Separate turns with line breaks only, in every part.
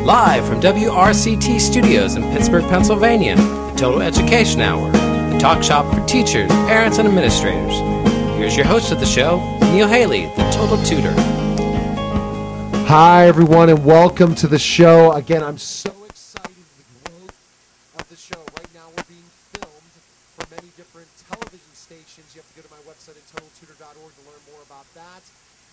Live from WRCT Studios in Pittsburgh, Pennsylvania, the Total Education Hour, the talk shop for teachers, parents, and administrators. Here's your host of the show, Neil Haley, the Total Tutor.
Hi, everyone, and welcome to the show. Again, I'm so excited with the growth of the show. Right now, we're being filmed for many different television stations. You have to go to my website at totaltutor.org to learn more about that.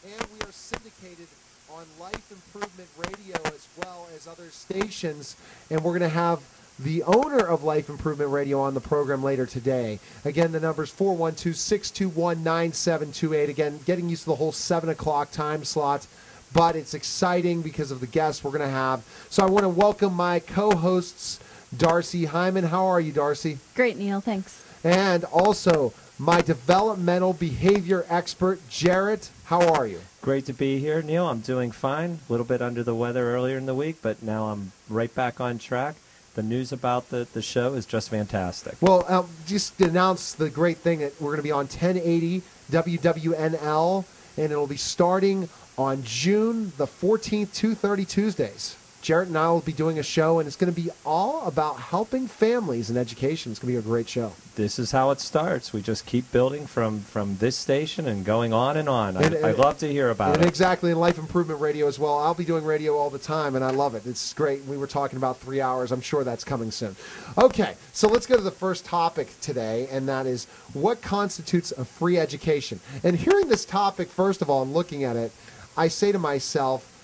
And we are syndicated on Life Improvement Radio as well as other stations. And we're going to have the owner of Life Improvement Radio on the program later today. Again, the number is 412-621-9728. Again, getting used to the whole 7 o'clock time slot. But it's exciting because of the guests we're going to have. So I want to welcome my co-hosts, Darcy Hyman. How are you, Darcy?
Great, Neil. Thanks.
And also my developmental behavior expert, Jarrett. How are you?
Great to be here, Neil. I'm doing fine. A little bit under the weather earlier in the week, but now I'm right back on track. The news about the show is just fantastic.
Well, just to announce the great thing that we're going to be on 1080 WWNL, and it'll be starting on June the 14th, 2:30 Tuesdays. Jarrett and I will be doing a show, and it's going to be all about helping families in education. It's going to be a great show.
This is how it starts. We just keep building from this station and going on and on. I love to hear about it.
Exactly, in Life Improvement Radio as well. I'll be doing radio all the time, and I love it. It's great. We were talking about 3 hours. I'm sure that's coming soon. Okay, so let's go to the first topic today, and that is what constitutes a free education. And hearing this topic, first of all, and looking at it, I say to myself,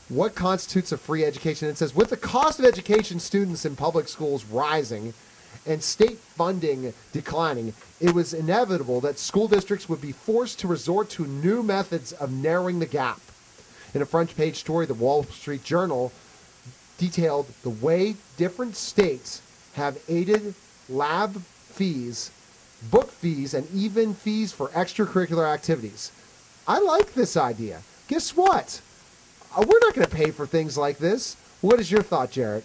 what constitutes a free education? It says, with the cost of education students in public schools rising and state funding declining, it was inevitable that school districts would be forced to resort to new methods of narrowing the gap. In a front page story, the Wall Street Journal detailed the way different states have aided lab fees, book fees, and even fees for extracurricular activities. I like this idea. Guess what? We're not going to pay for things like this. What is your thought, Jarrett?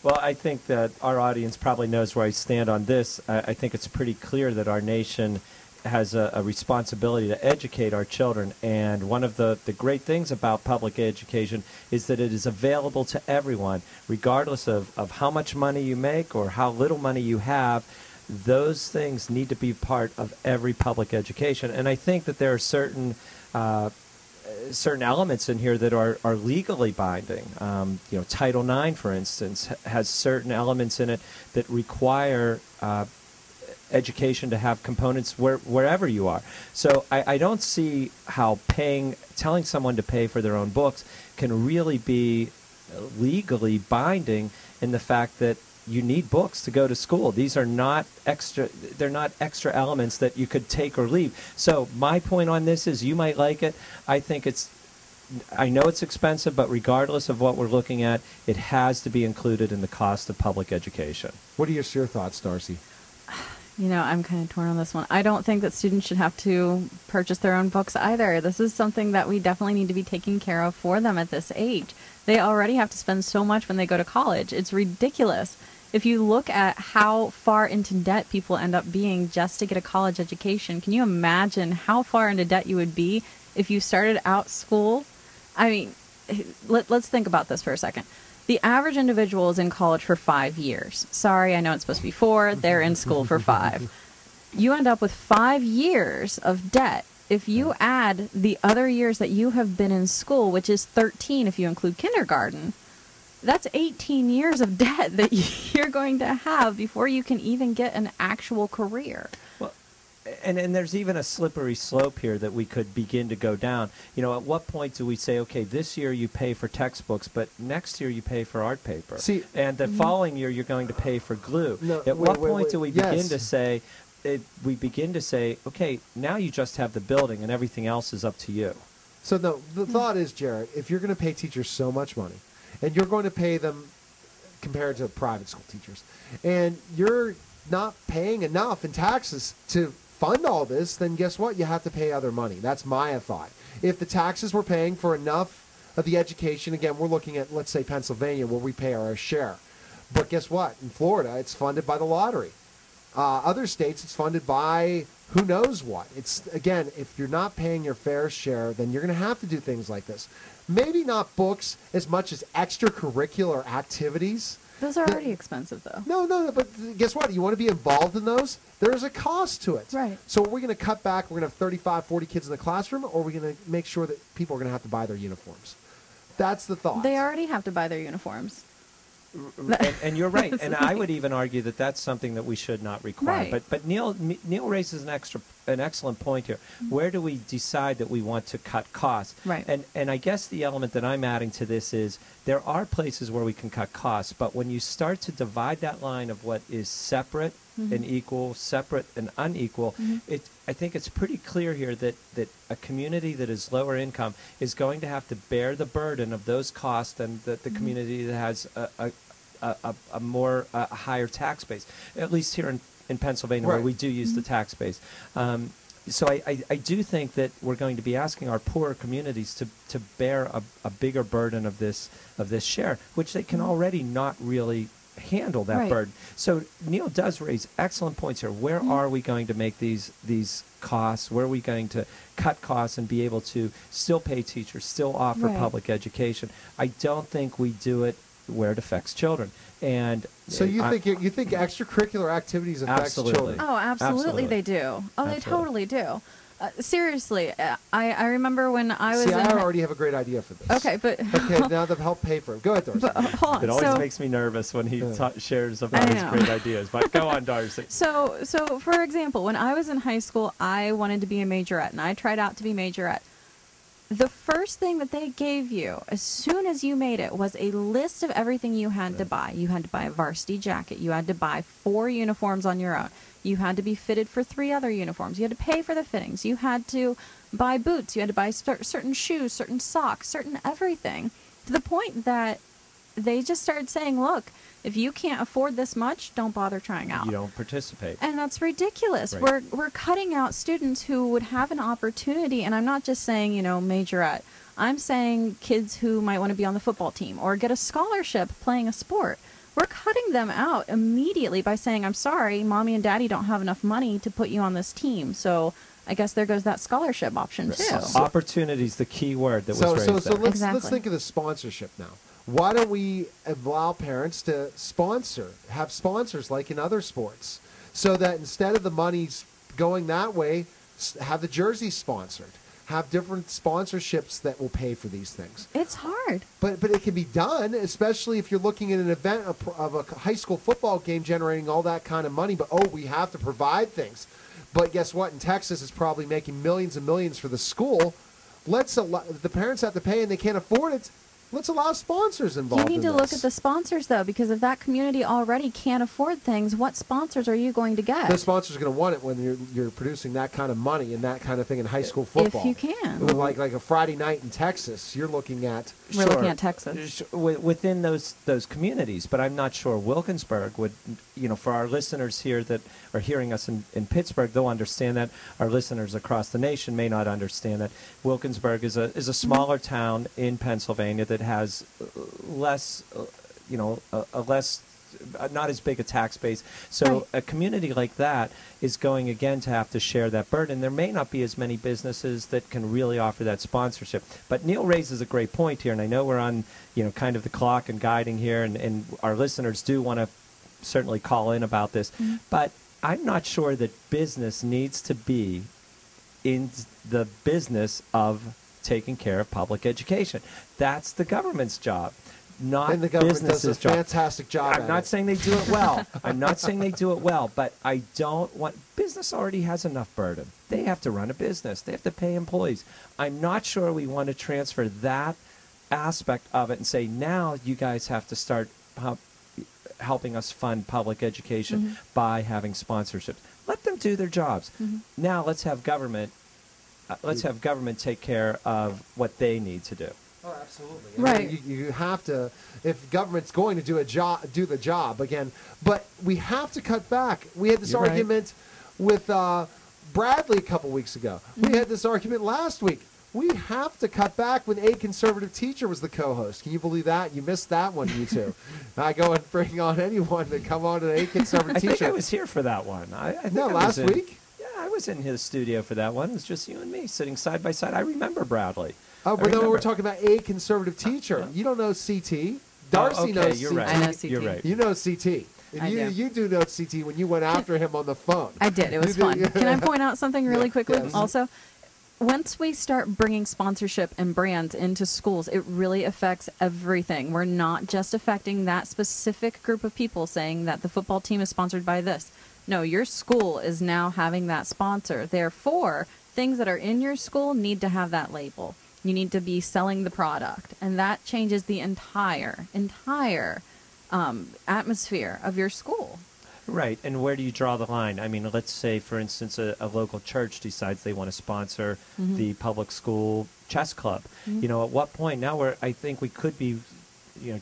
Well, I think that our audience probably knows where I stand on this. I think it's pretty clear that our nation has a responsibility to educate our children. And one of the great things about public education is that it is available to everyone, regardless of how much money you make or how little money you have. Those things need to be part of every public education. And I think that there are certain elements in here that are legally binding. Title IX, for instance, has certain elements in it that require education to have components wherever you are. So I don't see how telling someone to pay for their own books can really be legally binding in the fact that you need books to go to school. These are not extra elements that you could take or leave. So my point on this is you might like it. I know it's expensive, but regardless of what we're looking at, it has to be included in the cost of public education.
What are your thoughts, Darcy?
You know, I'm kind of torn on this one. I don't think that students should have to purchase their own books either. This is something that we definitely need to be taking care of for them at this age. They already have to spend so much when they go to college. It's ridiculous. If you look at how far into debt people end up being just to get a college education, can you imagine how far into debt you would be if you started out school? I mean, let's think about this for a second. The average individual is in college for 5 years. Sorry, I know it's supposed to be 4. They're in school for 5. You end up with 5 years of debt. If you add the other years that you have been in school, which is 13 if you include kindergarten, that's 18 years of debt that you're going to have before you can even get an actual career.
Well, and there's even a slippery slope here that we could begin to go down. You know, at what point do we say, okay, this year you pay for textbooks, but next year you pay for art paper, and the following year you're going to pay for glue? At what point do we begin to say, okay, now you just have the building and everything else is up to you?
So the thought is, Jarrett, if you're going to pay teachers so much money, and you're going to pay them compared to private school teachers, and you're not paying enough in taxes to fund all this, then guess what? You have to pay other money. That's my thought. If the taxes were paying for enough of the education, again, we're looking at, let's say, Pennsylvania, where we pay our share. But guess what? In Florida, it's funded by the lottery. Other states, it's funded by who knows what. It's, again, if you're not paying your fair share, then you're going to have to do things like this. Maybe not books as much as extracurricular activities.
Those are already expensive, though.
No, but guess what? You want to be involved in those? There's a cost to it.
Right.
So are we going to cut back? We're going to have 35, 40 kids in the classroom, or are we going to make sure that people are going to have to buy their uniforms? That's the thought.
They already have to buy their uniforms.
And you're right. And I would even argue that that's something that we should not require.
Right.
But Neil raises an excellent point here. Where do we decide that we want to cut costs?
Right.
And I guess the element that I'm adding to this is there are places where we can cut costs, but when you start to divide that line of what is separate and equal, separate and unequal, I think it's pretty clear here that a community that is lower income is going to have to bear the burden of those costs than the community that has a more higher tax base, at least here in Pennsylvania, where we do use the tax base. So I do think that we're going to be asking our poorer communities to bear a bigger burden of this share, which they can already not really handle that burden. So Neil does raise excellent points here. Where are we going to make these costs? Where are we going to cut costs and be able to still pay teachers, still offer public education? I don't think we do it where it affects children. And
so you think extracurricular activities affect children?
Oh, absolutely they do. Oh, they totally do. Seriously, I remember when I was.
See, I already have a great idea for this.
Okay, but
okay, now they'll help pay for it. Go ahead, Darcy.
But, hold on.
It always makes me nervous when he shares about his great ideas. But go on, Darcy.
So for example, when I was in high school, I wanted to be a majorette, and I tried out to be majorette. The first thing that they gave you, as soon as you made it, was a list of everything you had to buy. You had to buy a varsity jacket. You had to buy 4 uniforms on your own. You had to be fitted for 3 other uniforms. You had to pay for the fittings. You had to buy boots. You had to buy certain shoes, certain socks, certain everything. To the point that they just started saying, look, if you can't afford this much, don't bother trying out.
You don't participate.
And that's ridiculous.
Right.
We're cutting out students who would have an opportunity, and I'm not just saying, majorette. I'm saying kids who might want to be on the football team or get a scholarship playing a sport. We're cutting them out immediately by saying, I'm sorry, mommy and daddy don't have enough money to put you on this team. So I guess there goes that scholarship option too.
Opportunity is the key word that was raised
So
there.
let's think of the sponsorship now. Why don't we allow parents to have sponsors like in other sports, so that instead of the money's going that way, have the jerseys sponsored, have different sponsorships that will pay for these things.
It's hard.
But it can be done, especially if you're looking at an event of a high school football game generating all that kind of money. But, we have to provide things. But guess what? In Texas, it's probably making millions and millions for the school. The parents have to pay and they can't afford it. Let's allow sponsors involved.
You need to look at the sponsors, though, because if that community already can't afford things, what sponsors are you going to get?
The sponsors are going to want it when you're producing that kind of money and that kind of thing in high school football.
If you can.
Like a Friday night in Texas, you're looking at...
We're looking at Texas.
Within those communities, but I'm not sure Wilkinsburg would, for our listeners here that are hearing us in Pittsburgh, they'll understand that. Our listeners across the nation may not understand that. Wilkinsburg is a smaller town in Pennsylvania that has less, not as big a tax base. So a community like that is going again to have to share that burden. There may not be as many businesses that can really offer that sponsorship. But Neil raises a great point here, and I know we're on, kind of the clock and guiding here, and our listeners do want to certainly call in about this. But I'm not sure that business needs to be in the business of taking care of public education. That's the government's job, not
and the government
business's
does a
job.
fantastic job.
I'm not saying they do it well. I'm not saying they do it well, but I don't want... Business already has enough burden. They have to run a business. They have to pay employees. I'm not sure we want to transfer that aspect of it and say, now you guys have to start helping us fund public education by having sponsorships. Let them do their jobs. Now let's have government take care of what they need to do.
Oh, absolutely.
Right.
You have to, if government's going to do the job again, but we have to cut back. We had this argument with Bradley a couple weeks ago. We had this argument last week. We have to cut back when a conservative teacher was the co-host. Can you believe that? You missed that one, you two. I go and bring on anyone to come on to a conservative teacher.
I think I was here for that one. I think
last week?
Yeah, I was in his studio for that one. It was just you and me sitting side by side. I remember Bradley.
Oh, but then we're talking about a conservative teacher. You don't know CT. Darcy
okay,
knows
you're
CT.
right.
I know CT.
You're right.
You know CT.
I do.
You do know CT when you went after him on the phone.
I did. It was
You
fun.
did.
Can I point out something really quickly?
Yes.
Also, once we start bringing sponsorship and brands into schools, it really affects everything. We're not just affecting that specific group of people saying that the football team is sponsored by this. No, your school is now having that sponsor. Therefore, things that are in your school need to have that label. You need to be selling the product. And that changes the entire atmosphere of your school.
Right, and where do you draw the line? I mean, let's say, for instance, a local church decides they want to sponsor the public school chess club. You know, at what point now I think we could be,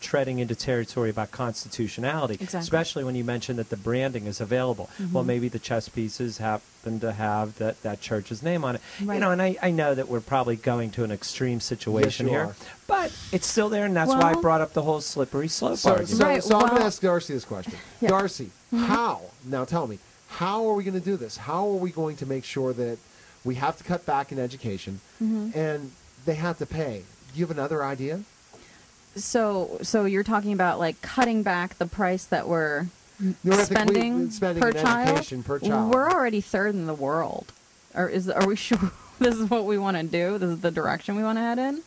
treading into territory about constitutionality,
Exactly.
especially when you mentioned that the branding is available. Well, maybe the chess pieces happen to have that church's name on it.
Right.
And I know that we're probably going to an extreme situation
Yes, you
here,
are.
but it's still there, and that's why I
Well-
brought up the whole slippery slope
So,
argument.
Right,
I'm going
well-
to ask Darcy this question.
Yeah.
Darcy, how? Now tell me, how are we going to do this? How are we going to make sure that we have to cut back in education and they have to pay? Do you have another idea?
So you're talking about like cutting back the price that we're
You don't have to
spending
spending
per
in
child?
education per child.
We're already third in the world. Are we sure this is what we want to do? This is the direction we want to head in?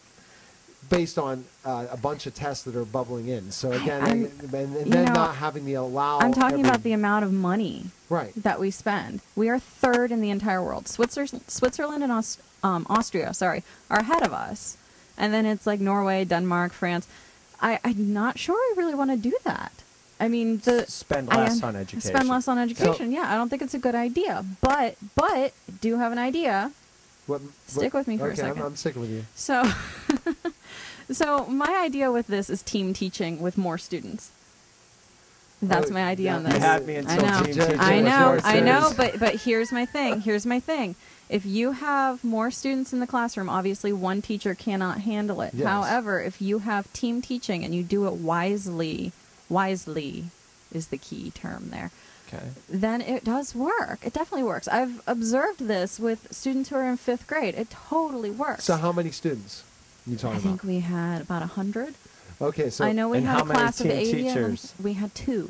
based on a bunch of tests that are bubbling in. So again,
I'm-
and
you
then
know,
not having the allow.
I'm talking
every-
about the amount of money
right.
that we spend. We are third in the entire world. Switzerland and Austria, are ahead of us. And then it's like Norway, Denmark, France. I'm not sure I really want to do that. I mean,
Spend less on education.
Spend less on education. Yeah, I don't think it's a good idea. But do have an idea. Stick with me for a
okay,
second.
I'm sticking with you.
So, so my idea with this is team teaching with more students. That's my idea on
You
this.
You had me until
I know.
team teaching
I
was
know,
more
I know,
serious.
but here's my thing. If you have more students in the classroom, obviously one teacher cannot handle it.
Yes.
However, if you have team teaching and you do it wisely is the key term there,
Okay.
then it does work. It definitely works. I've observed this with students who are in 5th grade. It totally works.
So how many students you
I
talking
think
about?
we had about 100.
Okay, so
I know we
And
had
how
a
many
class of
team
80 of them.
teachers?
We had 2.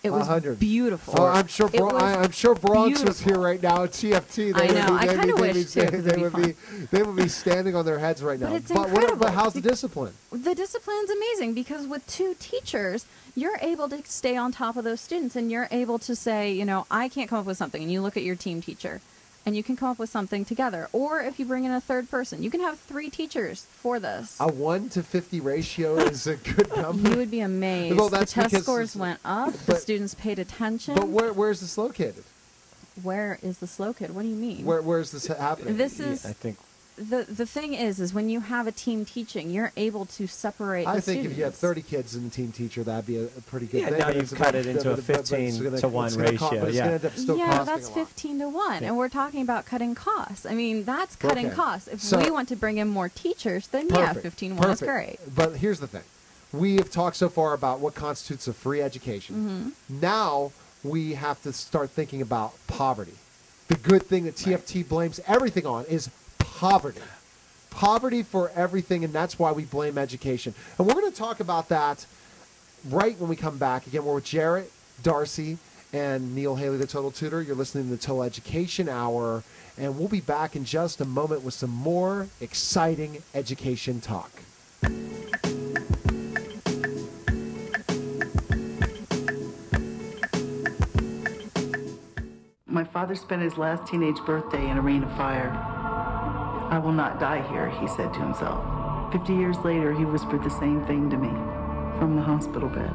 It was
100.
beautiful.
Oh, I'm sure.
It was
I'm sure Bronx was
beautiful.
here right now at TFT.
I know. I kinda
they'd
wish, too, 'cause it'd be
they would be standing on their heads right now.
But it's
But
incredible.
how's the discipline?
The discipline's amazing because with 2 teachers, you're able to stay on top of those students and you're able to say, I can't come up with something, and you look at your team teacher and you can come up with something together. Or if you bring in a 3rd person, you can have 3 teachers for this.
A 1-to-50 ratio is a good number.
You would be amazed.
Well, that's
the test
because-
scores went up. The
but-
students paid attention.
But where's this located?
Where is this located? What do you mean?
Where's this happening?
This is
I think
the thing is when you have a team teaching, you're able to separate.
I
the
think
students.
if you had 30 kids in the team teacher, that'd be a pretty good
Yeah,
thing.
now
But
you've
it's
cut
about-
it into a
but it's
15
gonna-
to 1
it's gonna
ratio,
but it's
yeah.
gonna end up still
Yeah,
costing
that's
a lot.
15 to 1,
Yeah.
and we're talking about cutting costs. I mean, that's cutting
Okay.
costs. If
So-
we want to bring in more teachers, then yeah,
Perfect.
15 to 1 is
Perfect.
great.
But here's the thing. We have talked so far about what constitutes a free education.
Mm-hmm.
Now we have to start thinking about poverty. The good thing that TFT blames everything on is poverty. Poverty for everything, and that's why we blame education. And we're going to talk about that right when we come back. Again, we're with Jarrett, Darcy, and Neil Haley, the Total Tutor. You're listening to the Total Education Hour, and we'll be back in just a moment with some more exciting education talk.
My father spent his last teenage birthday in a ring of fire. I will not die here, he said to himself. 50 years later, he whispered the same thing to me from the hospital bed.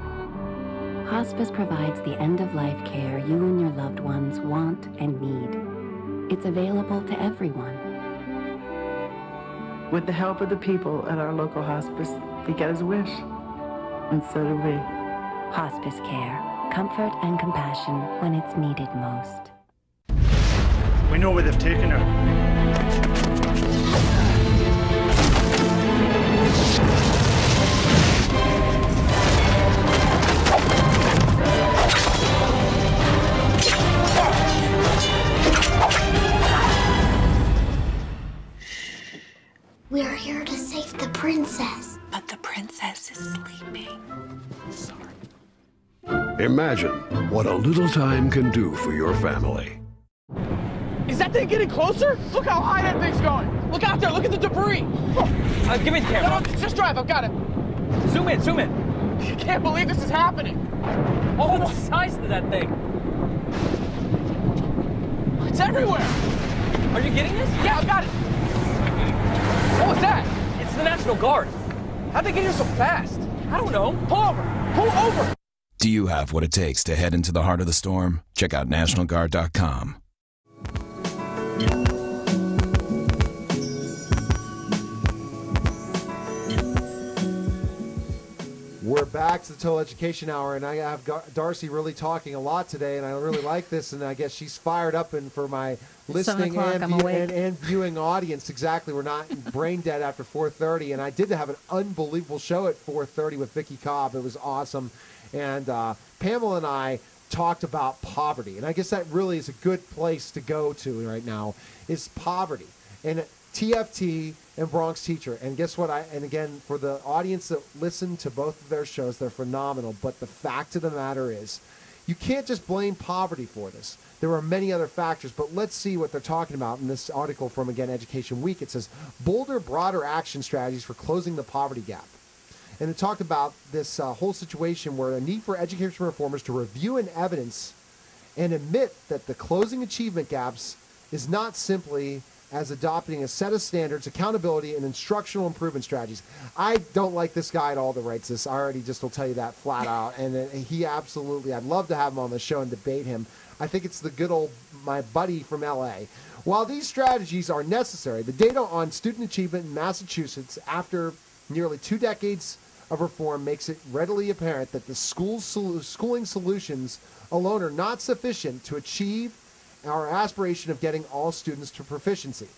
Hospice provides the end-of-life care you and your loved ones want and need. It's available to everyone.
With the help of the people at our local hospice, he got his wish. And so did we.
Hospice care. Comfort and compassion when it's needed most.
We know where they've taken her.
We're here to save the princess.
But the princess is sleeping.
Sorry.
Imagine what a little time can do for your family.
Is that thing getting closer? Look how high that thing's going. Look out there. Look at the debris.
Give me the camera.
No, just drive. I've got it.
Zoom in. Zoom in.
I can't believe this is happening.
Oh, the size of that thing.
It's everywhere.
Are you getting this?
Yeah, I've got it. What was that?
It's the National Guard.
How'd they get here so fast?
I don't know.
Pull over. Pull over.
Do you have what it takes to head into the heart of the storm? Check out NationalGuard.com.
We're back to the Total Education Hour, and I have Darcy really talking a lot today, and I really like this, and I guess she's fired up and for my listening and viewing audience. Exactly. We're not brain dead after 4:30, and I did have an unbelievable show at 4:30 with Vicky Cobb. It was awesome, and Pamela and I talked about poverty, and I guess that really is a good place to go to right now, is poverty. And TFT and Bronx Teacher. And guess what? And again, for the audience that listened to both of their shows, they're phenomenal. But the fact of the matter is, you can't just blame poverty for this. There are many other factors, but let's see what they're talking about in this article from, again, Education Week. It says, bolder, broader action strategies for closing the poverty gap. And it talked about this whole situation where a need for education reformers to review an evidence and admit that the closing achievement gaps is not simply as adopting a set of standards, accountability, and instructional improvement strategies. I don't like this guy at all that writes this. I already just will tell you that flat out. And he absolutely, I'd love to have him on the show and debate him. I think it's the good old, my buddy from L.A. While these strategies are necessary, the data on student achievement in Massachusetts after nearly 2 decades of reform makes it readily apparent that the schooling solutions alone are not sufficient to achieve our aspiration of getting all students to proficiency.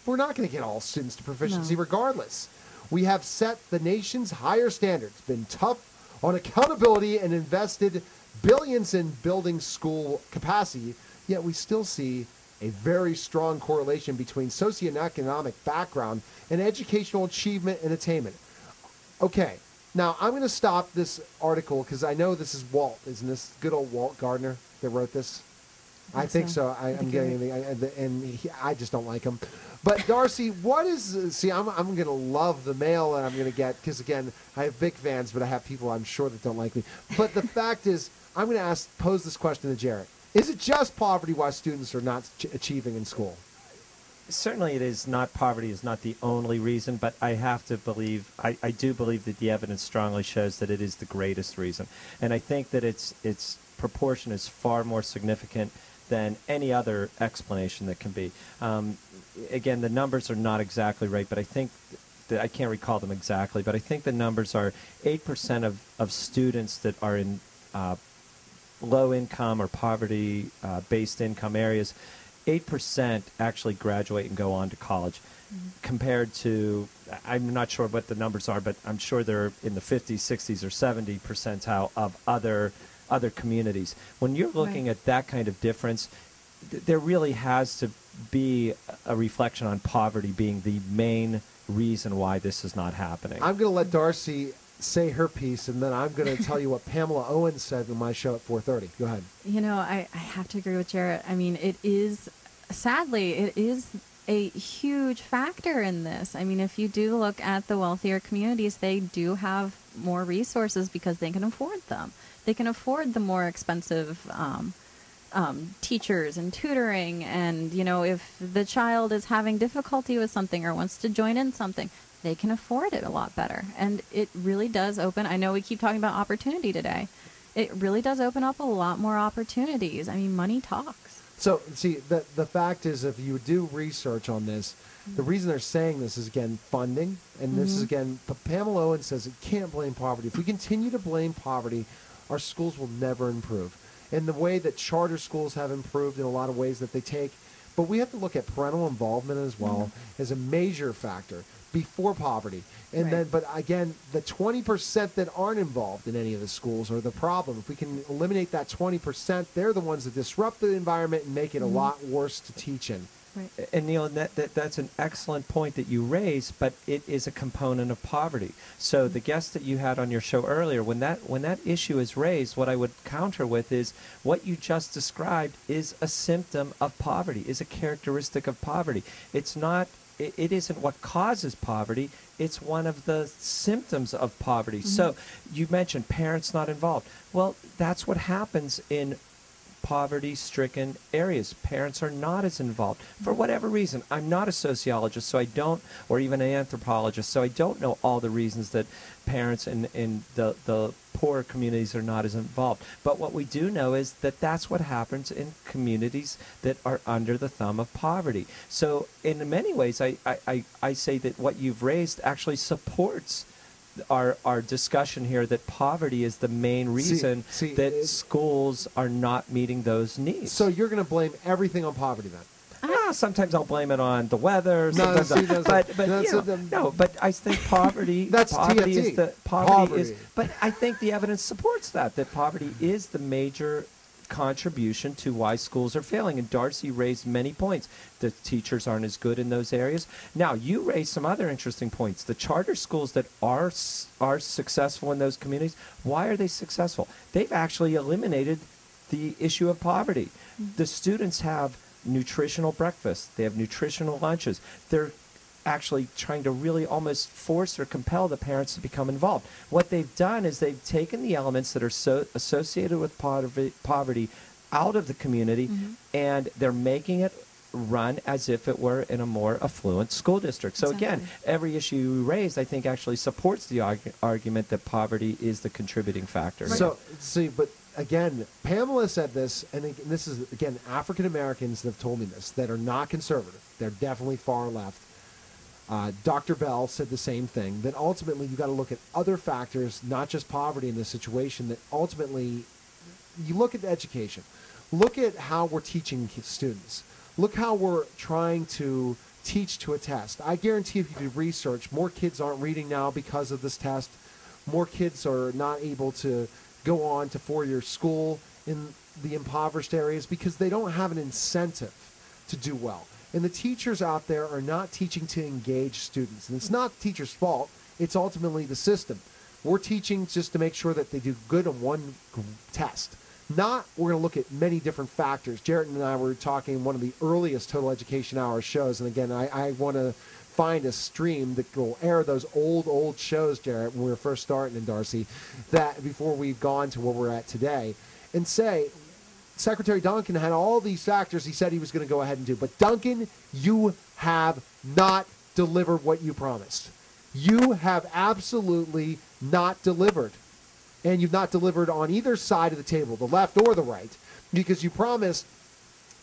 We're not going to get all students to proficiency regardless. We have set the nation's higher standards, been tough on accountability, and invested billions in building school capacity, yet we still see a very strong correlation between socioeconomic background and educational achievement and attainment. Okay, now I'm going to stop this article because I know this is Walt, isn't this good old Walt Gardner that wrote this? I think so. I'm getting, and I just don't like him. But Darcy, what is? See, I'm going to love the mail that I'm going to get because again, I have big fans, but I have people I'm sure that don't like me. But the fact is, I'm going to pose this question to Jarrett: is it just poverty why students are not achieving in school?
Certainly, it is not. Poverty is not the only reason, but I have to believe. I do believe that the evidence strongly shows that it is the greatest reason, and I think that its proportion is far more significant than any other explanation that can be. Again, the numbers are not exactly right, but I think that I can't recall them exactly, but I think the numbers are 8% of students that are in low income or poverty based income areas, 8% actually graduate and go on to college. Compared to, I'm not sure what the numbers are, but I'm sure they're in the 50s, 60s, or 70 percentile of other communities. When you're looking at that kind of difference, there really has to be a reflection on poverty being the main reason why this is not happening.
I'm going to let Darcy say her piece, and then I'm going to tell you what Pamela Owens said in my show at 4:30. Go ahead.
You know, I have to agree with Jarrett. I mean, it is, sadly, it is a huge factor in this. I mean, if you do look at the wealthier communities, they do have more resources because they can afford them. They can afford the more expensive teachers and tutoring. And, you know, if the child is having difficulty with something or wants to join in something, they can afford it a lot better. And it really does open, I know we keep talking about opportunity today. It really does open up a lot more opportunities. I mean, money talks.
So, see, the fact is, if you do research on this, the reason they're saying this is, again, funding. And this is, again, Pamela Owens says it can't blame poverty. If we continue to blame poverty, our schools will never improve. And the way that charter schools have improved in a lot of ways that they take, but we have to look at parental involvement as well as a major factor before poverty. And then, but again, the 20% that aren't involved in any of the schools are the problem. If we can eliminate that 20%, they're the ones that disrupt the environment and make it a lot worse to teach in.
Right.
And Neil, that's an excellent point that you raised, but it is a component of poverty. So the guest that you had on your show earlier, when that issue is raised, what I would counter with is what you just described is a symptom of poverty, is a characteristic of poverty. It's not. It isn't what causes poverty. It's one of the symptoms of poverty. Mm-hmm. So you mentioned parents not involved. Well, that's what happens in poverty-stricken areas. Parents are not as involved for whatever reason. I'm not a sociologist, so I don't, or even an anthropologist, so I don't know all the reasons that parents in the poor communities are not as involved. But what we do know is that that's what happens in communities that are under the thumb of poverty. So in many ways, I say that what you've raised actually supports our discussion here, that poverty is the main reason that schools are not meeting those needs.
So you're going to blame everything on poverty then?
Sometimes I'll blame it on the weather. But I think poverty.
That's
poverty
TFT.
is the poverty is. But I think the evidence supports that poverty is the major contribution to why schools are failing. And Darcy raised many points. The teachers aren't as good in those areas. Now, you raised some other interesting points. The charter schools that are successful in those communities, why are they successful? They've actually eliminated the issue of poverty. The students have nutritional breakfasts. They have nutritional lunches. They're actually trying to really almost force or compel the parents to become involved. What they've done is they've taken the elements that are so associated with poverty out of the community, and they're making it run as if it were in a more affluent school district. So again, every issue you raised, I think, actually supports the argument that poverty is the contributing factor.
So, see, but again, Pamela said this, and this is, again, African Americans that have told me this, that are not conservative. They're definitely far left. Dr. Bell said the same thing, that ultimately you've got to look at other factors, not just poverty in this situation, that ultimately you look at education. Look at how we're teaching students. Look how we're trying to teach to a test. I guarantee if you do research, more kids aren't reading now because of this test. More kids are not able to go on to four-year school in the impoverished areas because they don't have an incentive to do well. And the teachers out there are not teaching to engage students. And it's not the teacher's fault. It's ultimately the system. We're teaching just to make sure that they do good on one test. Not, we're going to look at many different factors. Jarrett and I were talking in one of the earliest Total Education Hour shows. And again, I want to find a stream that will air those old shows, Jarrett, when we were first starting in Darcy, that before we've gone to where we're at today, and say, Secretary Duncan had all these factors he said he was going to go ahead and do. But Duncan, you have not delivered what you promised. You have absolutely not delivered. And you've not delivered on either side of the table, the left or the right, because you promised,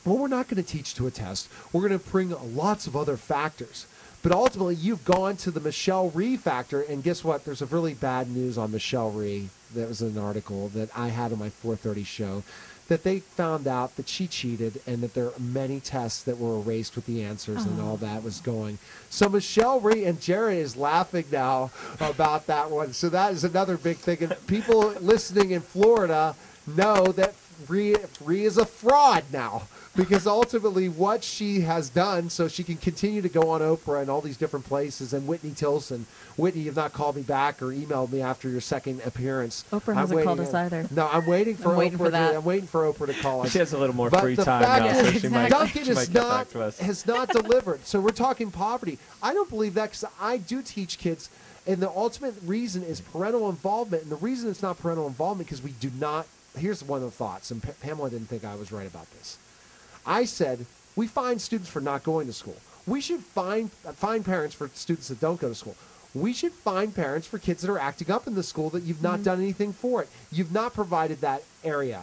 well, we're not going to teach to a test. We're going to bring lots of other factors. But ultimately, you've gone to the Michelle Rhee factor, and guess what? There's a really bad news on Michelle Rhee. That was an article that I had on my 4:30 show, that they found out that she cheated and that there are many tests that were erased with the answers and all that was going. So Michelle Rhee, and Jared is laughing now about that one. So that is another big thing. And people listening in Florida know that Rhee is a fraud now, because ultimately what she has done, so she can continue to go on Oprah and all these different places, and Whitney Tilson. Whitney, you've not called me back or emailed me after your second appearance.
Oprah hasn't called us either.
No, I'm waiting for Oprah. I'm waiting for Oprah to call us.
She has a little more free time now, so she might get back to us.
Has not delivered. So we're talking poverty. I don't believe that, because I do teach kids, and the ultimate reason is parental involvement. And the reason it's not parental involvement because we do not. Here's one of the thoughts, and Pamela didn't think I was right about this. I said we fine students for not going to school. We should fine parents for students that don't go to school. We should fine parents for kids that are acting up in the school that you've not done anything for it. You've not provided that area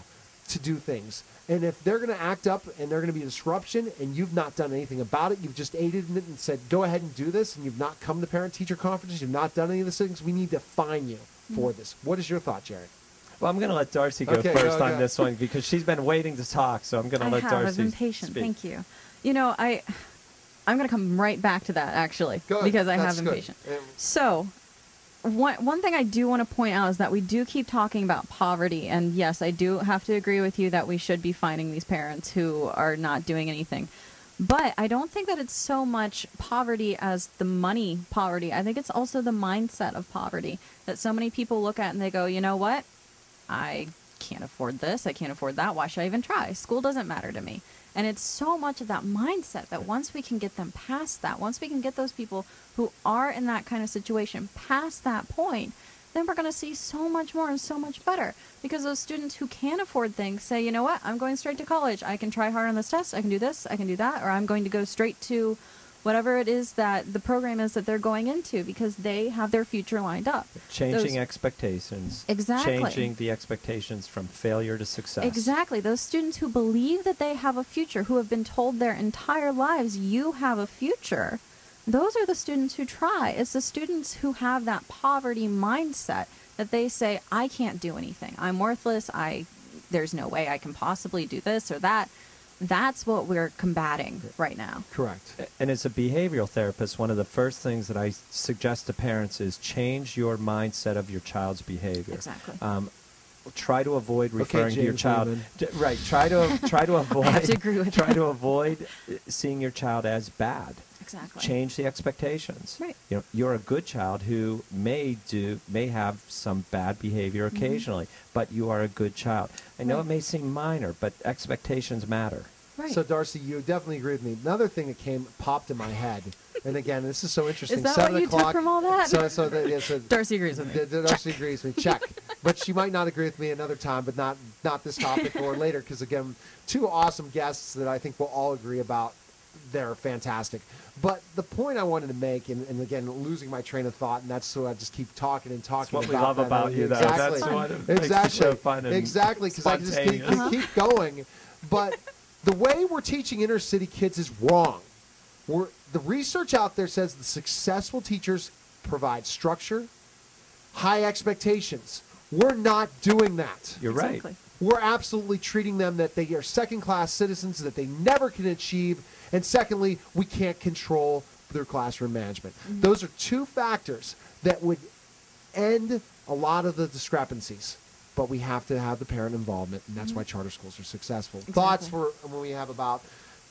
to do things. And if they're going to act up and they're going to be a disruption and you've not done anything about it, you've just aided in it and said, go ahead and do this, and you've not come to parent-teacher conferences, you've not done any of these things, we need to fine you for this. What is your thought, Jared?
Well, I'm going to let Darcy go first on this one, because she's been waiting to talk, so I'm going to let Darcy
I've been patient.
speak.
Thank you. You know, I'm going to come right back to that, actually, because I have been patient. So one thing I do want to point out is that we do keep talking about poverty, and yes, I do have to agree with you that we should be fining these parents who are not doing anything. But I don't think that it's so much poverty as the money poverty. I think it's also the mindset of poverty that so many people look at and they go, you know what? I can't afford this. I can't afford that. Why should I even try? School doesn't matter to me. And it's so much of that mindset that once we can get them past that, once we can get those people who are in that kind of situation past that point, then we're going to see so much more and so much better. Because those students who can afford things say, you know what, I'm going straight to college. I can try hard on this test. I can do this. I can do that. Or I'm going to go straight to whatever it is that the program is that they're going into because they have their future lined up.
Changing expectations.
Exactly.
Changing the expectations from failure to success.
Exactly. Those students who believe that they have a future, who have been told their entire lives, you have a future, those are the students who try. It's the students who have that poverty mindset that they say, I can't do anything. I'm worthless. There's no way I can possibly do this or that. That's what we're combating right now.
Correct.
And as a behavioral therapist, one of the first things that I suggest to parents is change your mindset of your child's behavior.
Exactly.
Try to avoid referring to your
James
child.
Lehman.
Right. Try to avoid.
I have to agree with
try
that.
to avoid seeing your child as bad.
Exactly.
Change the expectations.
Right.
You know, you're a good child who may have some bad behavior occasionally, but you are a good child. I know it may seem minor, but expectations matter.
Right.
So, Darcy, you definitely agree with me. Another thing that popped in my head, and again, this is so interesting.
Is that
7
what you
o'clock,
took from all that?
So
Darcy agrees with me.
Darcy agrees with me. Check. But she might not agree with me another time, but not this topic or later, because, again, two awesome guests that I think we'll all agree about. They're fantastic. But the point I wanted to make, and again, losing my train of thought, and that's so I just keep talking and talking
That's what
about
we love about you, though.
Exactly.
That's what makes the
Exactly.
show fun and
Exactly, because I can just keep going. But the way we're teaching inner city kids is wrong. The research out there says the successful teachers provide structure, high expectations. We're not doing that.
You're right.
We're absolutely treating them that they are second-class citizens, that they never can achieve, and secondly, we can't control their classroom management.
Mm-hmm.
Those are two factors that would end a lot of the discrepancies, but we have to have the parent involvement, and that's why charter schools are successful.
Exactly.
Thoughts for when we have about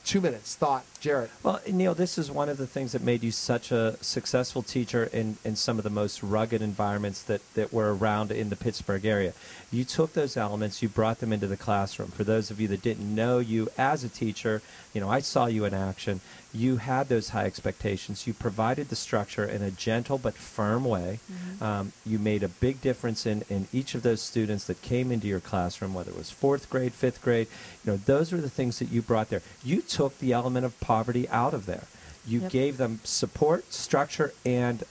2 minutes. Jarrett.
Well, Neil, this is one of the things that made you such a successful teacher in some of the most rugged environments that were around in the Pittsburgh area. You took those elements, you brought them into the classroom. For those of you that didn't know you as a teacher, I saw you in action. You had those high expectations. You provided the structure in a gentle but firm way. Mm-hmm. You made a big difference in each of those students that came into your classroom, whether it was 4th grade, 5th grade. Those were the things that you brought there. You took the element of poverty out of there. You gave them support, structure, and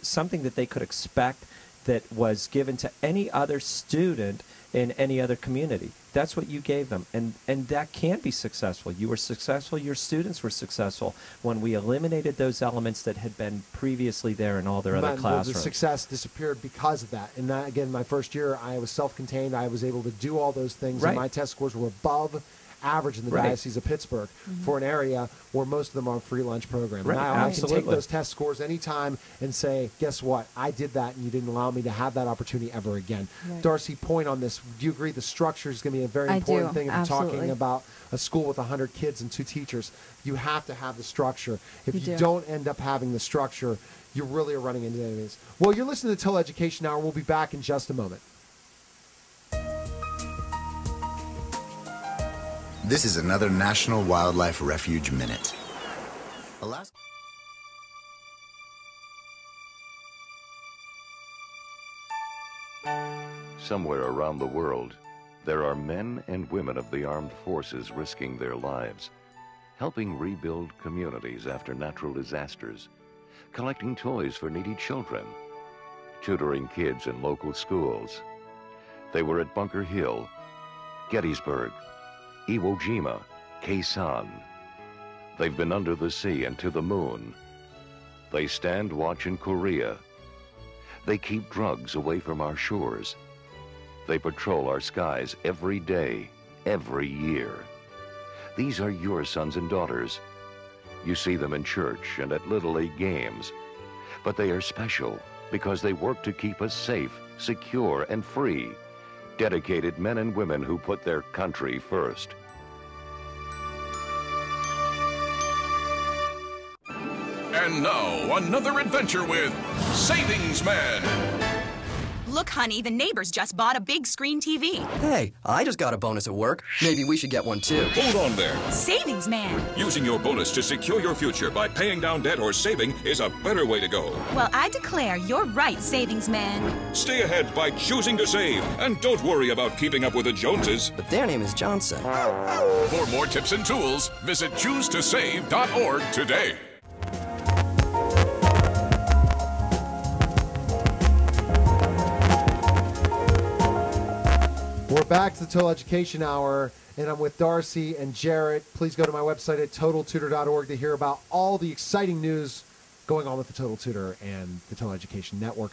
something that they could expect that was given to any other student in any other community. That's what you gave them, and that can be successful. You were successful, your students were successful when we eliminated those elements that had been previously there in all their other classrooms.
The success disappeared because of that. And that, again, my first year, I was self-contained. I was able to do all those things, and my test scores were above average in the Diocese of Pittsburgh for an area where most of them are on free lunch program.
Right.
And I can take those test scores anytime and say, guess what? I did that, and you didn't allow me to have that opportunity ever again. Right. Darcy, point on this. Do you agree the structure is going to be a very important thing if you're talking about a school with 100 kids and 2 teachers? You have to have the structure. If you don't end up having the structure, you really are running into enemies. Well, you're listening to Total Education Hour. We'll be back in just a moment.
This is another National Wildlife Refuge Minute. Alaska.
Somewhere around the world, there are men and women of the armed forces risking their lives, helping rebuild communities after natural disasters, collecting toys for needy children, tutoring kids in local schools. They were at Bunker Hill, Gettysburg, Iwo Jima, Quezon. They've been under the sea and to the moon. They stand watch in Korea. They keep drugs away from our shores. They patrol our skies every day, every year. These are your sons and daughters. You see them in church and at Little League games. But they are special because they work to keep us safe, secure, and free. Dedicated men and women who put their country first.
And now, another adventure with Savings Man.
Look, honey, the neighbors just bought a big screen TV.
Hey, I just got a bonus at work. Maybe we should get one too.
Hold on there.
Savings Man.
Using your bonus to secure your future by paying down debt or saving is a better way to go.
Well, I declare you're right, Savings Man.
Stay ahead by choosing to save. And don't worry about keeping up with the Joneses.
But their name is Johnson.
For more tips and tools, visit choosetosave.org today.
We're back to the Total Education Hour, and I'm with Darcy and Jarrett. Please go to my website at TotalTutor.org to hear about all the exciting news going on with the Total Tutor and the Total Education Network.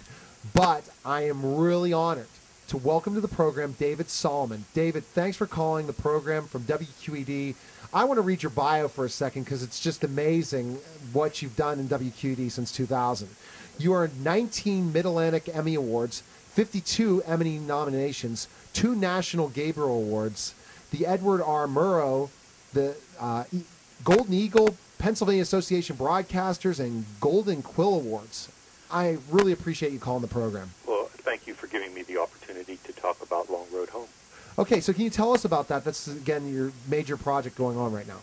But I am really honored to welcome to the program David Solomon. David, thanks for calling the program from WQED. I want to read your bio for a second because it's just amazing what you've done in WQED since 2000. You earned 19 Mid-Atlantic Emmy Awards, 52 Emmy nominations, 2 National Gabriel Awards, the Edward R. Murrow, the Golden Eagle, Pennsylvania Association Broadcasters, and Golden Quill Awards. I really appreciate you calling the program.
Well, thank you for giving me the opportunity to talk about Long Road Home.
Okay, so can you tell us about that? That's, again, your major project going on right now.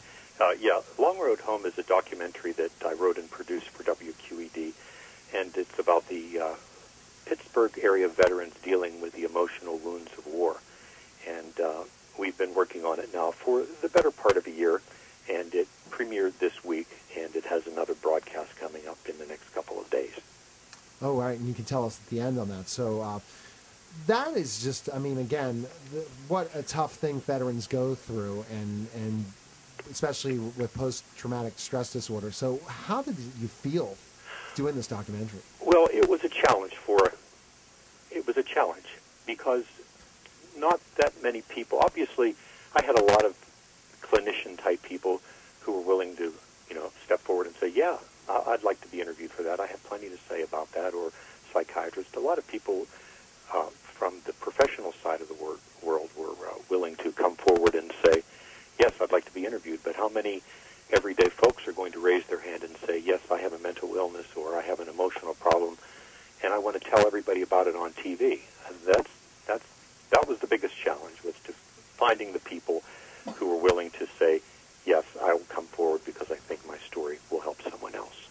Yeah, Long Road Home is a documentary that I wrote and produced for WQED, and it's about the Pittsburgh area veterans dealing with the emotional wounds of war. And we've been working on it now for the better part of a year, and it premiered this week, and it has another broadcast coming up in the next couple of days.
Oh, right, and you can tell us at the end on that. So that is just, I mean, again, what a tough thing veterans go through, and especially with post-traumatic stress disorder. So how did you feel doing this documentary?
Well, it was a challenge because not that many people, obviously I had a lot of clinician-type people who were willing to, step forward and say, yeah, I'd like to be interviewed for that. I have plenty to say about that, or psychiatrists. A lot of people from the professional side of the world were willing to come forward and say, yes, I'd like to be interviewed, but how many everyday folks are going to raise their hand and say, yes, I have a mental illness or I have an emotional problem, and I want to tell everybody about it on TV? That was the biggest challenge, was to finding the people who were willing to say, yes, I will come forward because I think my story will help someone else.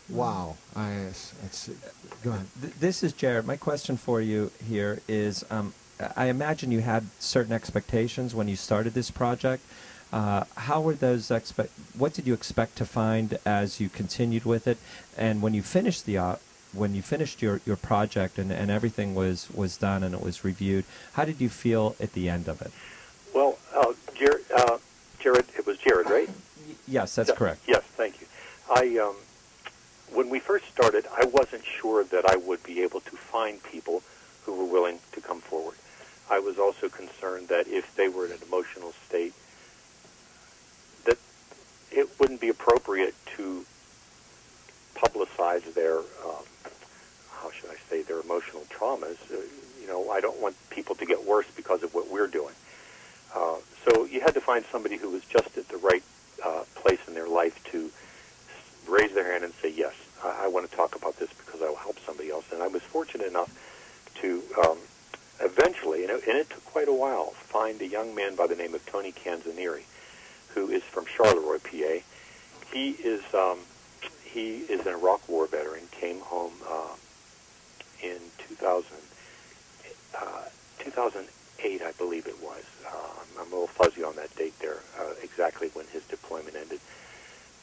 Wow. Go ahead.
This is Jared. My question for you here is, I imagine you had certain expectations when you started this project. How were those what did you expect to find as you continued with it? And when you finished your project and everything was done and it was reviewed, how did you feel at the end of it?
Well, Jared, it was Jared, right?
Yes, that's correct.
Yes, thank you. When we first started, I wasn't sure that I would be able to find people who were willing to come forward. I was also concerned that if they were in an emotional state, that it wouldn't be appropriate to publicize their, their emotional traumas. I don't want people to get worse because of what we're doing. So you had to find somebody who was just at the right place in their life to raise their hand and say, yes, I want to talk about this because I will help somebody else. And I was fortunate enough to eventually, and it took quite a while, find a young man by the name of Tony Canzanieri, who is from Charleroi, PA. He is an Iraq War veteran, came home in 2008, I believe it was. I'm a little fuzzy on that date there, exactly when his deployment ended.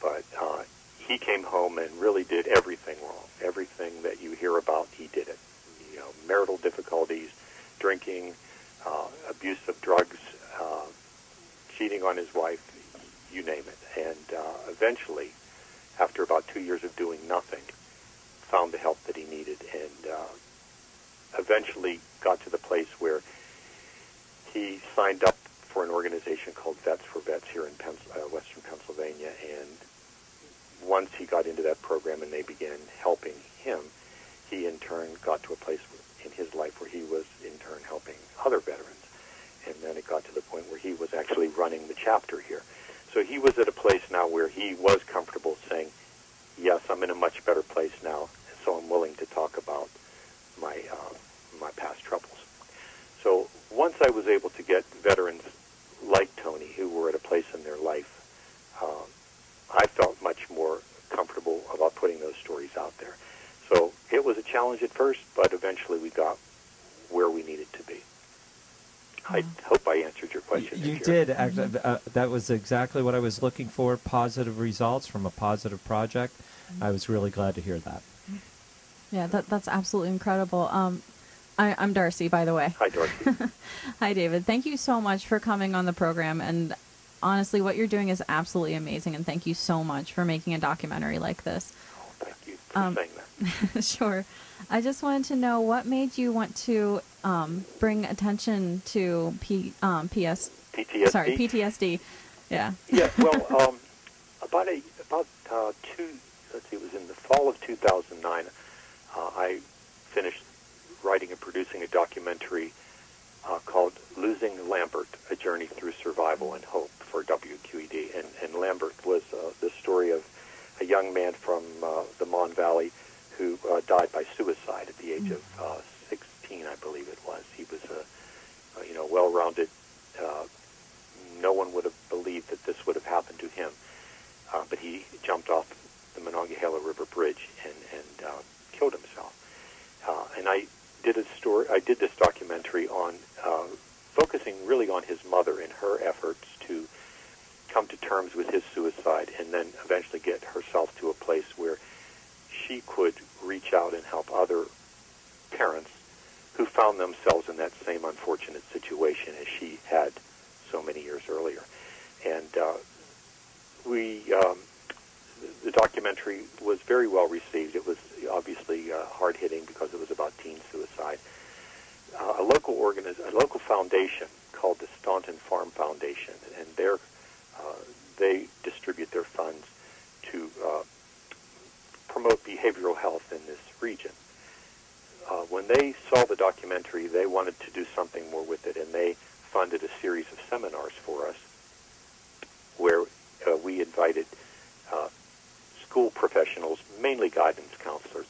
But he came home and really did everything wrong. Everything that you hear about, he did it. Marital difficulties, drinking, abuse of drugs, cheating on his wife, you name it. And eventually, after about 2 years of doing nothing, found the help that he needed, and eventually got to the place where he signed up for an organization called Vets for Vets here in Western Pennsylvania. And once he got into that program and they began helping him, he in turn got to a place in his life where he was in turn helping other veterans. And then it got to the point where he was actually running the chapter here. So he was at a place now where he was comfortable saying, yes, out there. So it was a challenge at first, but eventually we got where we needed to be. I hope I answered your question.
You did. Actually, that was exactly what I was looking for, positive results from a positive project. I was really glad to hear that.
Yeah, that's absolutely incredible. I'm Darcy, by the way.
Hi, Darcy.
Hi, David. Thank you so much for coming on the program. And honestly, what you're doing is absolutely amazing. And thank you so much for making a documentary like this.
Oh, thank you for saying that.
Sure. I just wanted to know what made you want to bring attention to
PTSD.
Sorry, PTSD. Yeah.
Yeah. Well, it was in the fall of 2009. I finished writing and producing a documentary called "Losing Lambert: A Journey Through Survival and Hope" for WQED, and Lambert was the story of a young man from the Mon Valley who died by suicide at the age of 16, I believe it was. He was a well-rounded. No one would have believed that this would have happened to him, but he jumped off the Monongahela River Bridge and killed himself. And I did this documentary on focusing really on his mother and her efforts to come to terms with his suicide, and then eventually get herself to a place where she could reach out and help other parents who found themselves in that same unfortunate situation as she had so many years earlier. And the documentary was very well received. It was obviously hard-hitting because it was about teen suicide. A local foundation called the Staunton Farm Foundation, and they distribute their funds to promote behavioral health in this region. When they saw the documentary, they wanted to do something more with it, and they funded a series of seminars for us where we invited school professionals, mainly guidance counselors,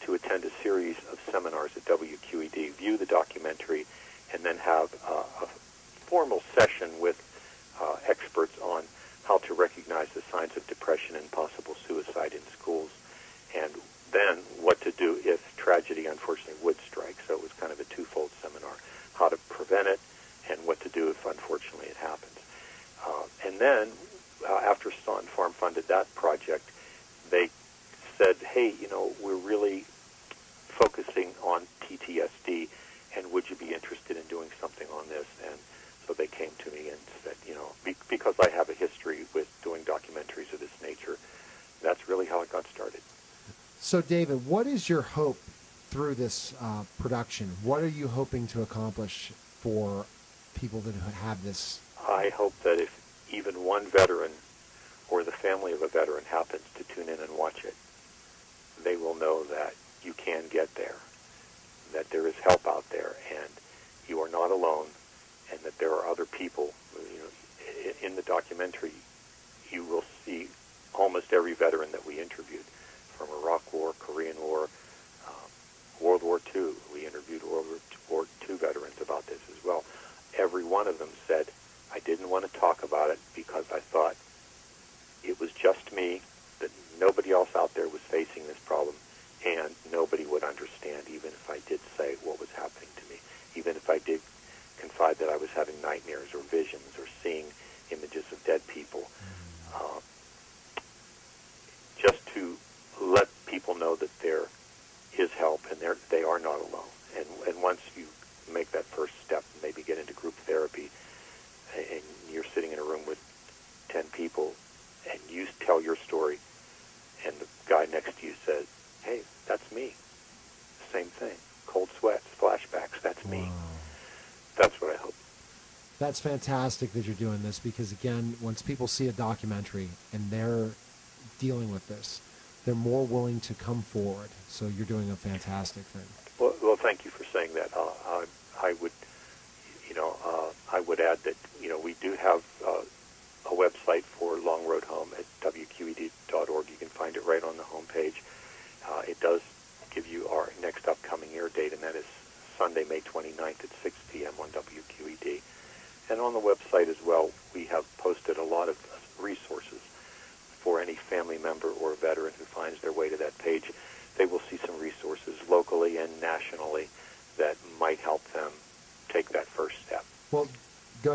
to attend a series of seminars at WQED, view the documentary, and then have a formal session with experts on how to recognize the signs of depression and possible suicide in schools, and then what to do if tragedy unfortunately would strike. So it was kind of a twofold seminar: how to prevent it and what to do if unfortunately it happens. And then after Staunton Farm funded that project, they said, hey, we're really focusing on PTSD, and would you be interested in doing something on this? And so they came to me and said, because I have a history with doing documentaries of this nature, that's really how it got started.
So, David, what is your hope through this production? What are you hoping to accomplish for people that have this?
I hope that if even one veteran or the family of a veteran happens to tune in and watch it, they will know that you can get there, that there is help out there, and you are not alone, and that there are other people. In the documentary, you will see almost every veteran that we interviewed, from Iraq War, Korean War, World War II. We interviewed World War II veterans about this as well. Every one of them said, I didn't want to talk about it because I thought it was just me, that nobody else out there was facing this problem, and nobody would understand even if I did say what was happening to me, even if I did confide that I was having nightmares or visions or seeing images of dead people. Just to let people know that there is help and they are not alone. And once you make that first step, maybe get into group therapy, and you're sitting in a room with 10 people, and you tell your story, and the guy next to you says, hey, that's me. Same thing. Cold sweats, flashbacks, that's me. That's what I hope.
That's fantastic that you're doing this, because, again, once people see a documentary and they're dealing with this, they're more willing to come forward. So you're doing a fantastic thing.
Well, thank you for saying that. I would add that we do have a website for Long Road Home at WQED.org. You can find it right on the homepage. It does give you our next upcoming air date, and that is Sunday, May 29th at 6 p.m. on WQED. And on the website as well, we have posted a lot of resources for any family member or veteran who finds their way to that page.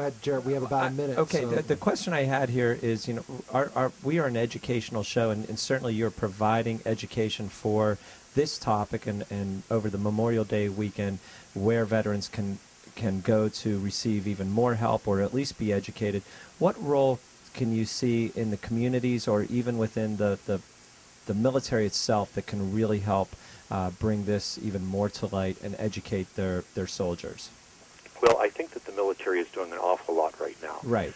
ahead, Jared. We have about a minute.
Okay,
so.
the question I had here is, we are an educational show, and certainly you're providing education for this topic and over the Memorial Day weekend where veterans can go to receive even more help or at least be educated. What role can you see in the communities or even within the military itself that can really help bring this even more to light and educate their soldiers?
Well, I think that the military is doing an awful lot right now.
Right.